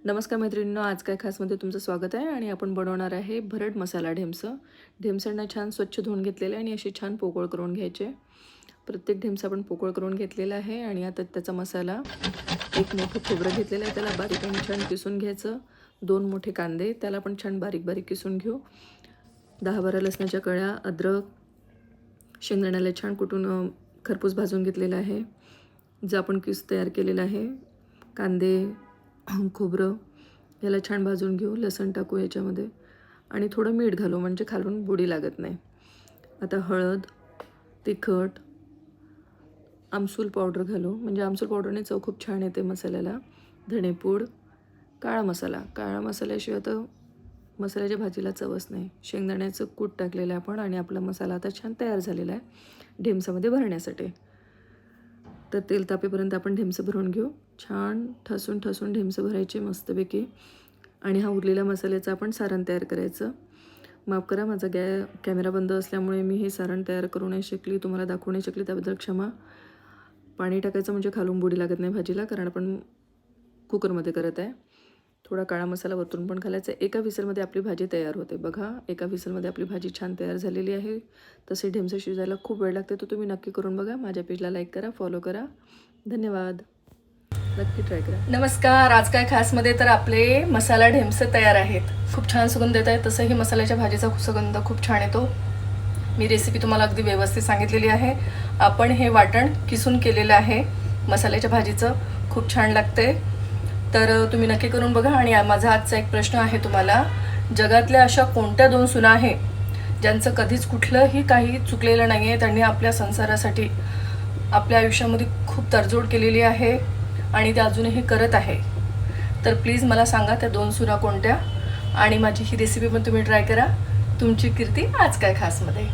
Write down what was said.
नमस्कार मैत्रिणींनो, आज काय खासमध्ये तुमचं स्वागत आहे आणि आपण बनवणार आहे भरड मसाला ढेमसं. ढेमसांना छान स्वच्छ धुवून घेतलेले आणि असे छान पोकळ करून घ्यायचे. प्रत्येक ढेमसा आपण पोकळ करून घेतलेला आहे आणि आता त्याचा मसाला एक मोठं खोबरं घेतलेलं आहे, त्याला बारीक आणि छान किसून घ्यायचं. 2 मोठे कांदे त्याला पण छान बारीक बारीक किसून घेऊ. 10-12 लसणाच्या कळ्या, अद्रक, शेंगदाण्याला छान कुटून खरपूस भाजून घेतलेलं आहे. जे आपण किस तयार केलेला आहे, कांदे, खोबरं याला छान भाजून घेऊ. लसण टाकू याच्यामध्ये आणि थोडं मीठ घालू म्हणजे खालून बुडी लागत नाही. आता हळद, तिखट, आमसूल पावडर घालू म्हणजे आमसूल पावडरने चव खूप छान येते मसाल्याला. धणेपूड, काळा मसाल्याशिवाय तर मसाल्याच्या भाजीला चवच नाही. शेंगदाण्याचं कूट टाकलेलं आहे आपण आणि आपला मसाला आता छान तयार झालेला आहे ढेमसामध्ये भरण्यासाठी. तर तेल तापेपर्यंत आपण ढेमसं भरून घेऊ. छान ठसून ठसून ढेमसं भरायचे मस्तपैकी. आणि हा उरलेला मसाल्याचं आपण सारण तयार करायचं. माफ करा, माझा कॅमेरा बंद असल्यामुळे मी हे सारण तयार करू नाही शकली, तुम्हाला दाखवू नाही शकली, त्याबद्दल क्षमा. पाणी टाकायचं म्हणजे खालून बुडी लागत नाही भाजीला, कारण आपण कुकरमध्ये करत आहे. थोडा काळा मसाला वरतून पण घालायचा. एका विसलमध्ये आपली भाजी तयार होते. बघा, एका विसलमध्ये आपली भाजी छान तयार झालेली आहे. तसे ढेमसं शिजायला खूप वेळ लागते, तर तुम्ही नक्की करून बघा. माझ्या पेजला लाईक करा, फॉलो करा. धन्यवाद. नक्की ट्राय करा. नमस्कार, आज काय खासमध्ये तर आपले मसाला ढेमसं तयार आहेत. खूप छान सुगंध येत आहे. तसंही मसाल्याच्या भाजीचा सुगंध खूप छान येतो. मी रेसिपी तुम्हाला अगदी व्यवस्थित सांगितलेली आहे. आपण हे वाटण किसून केलेलं आहे मसाल्याच्या भाजीचं, खूप छान लागते. तर तुम्ही नक्की करून बघा. आणि माझा आजचा एक प्रश्न आहे तुम्हाला, जगातल्या अशा कोणत्या 2 सुना आहे ज्यांचं कधीच कुठलंही काही चुकलेलं नाही आहे, त्यांनी आपल्या संसारासाठी आपल्या आयुष्यामध्ये खूप तडजोड केलेली आहे आणि ते अजूनही करत आहे. तर प्लीज मला सांगा त्या 2 सुना कोणत्या, आणि माझी ही रेसिपी पण तुम्ही ट्राय करा. तुमची कीर्ती आज काय खासमध्ये.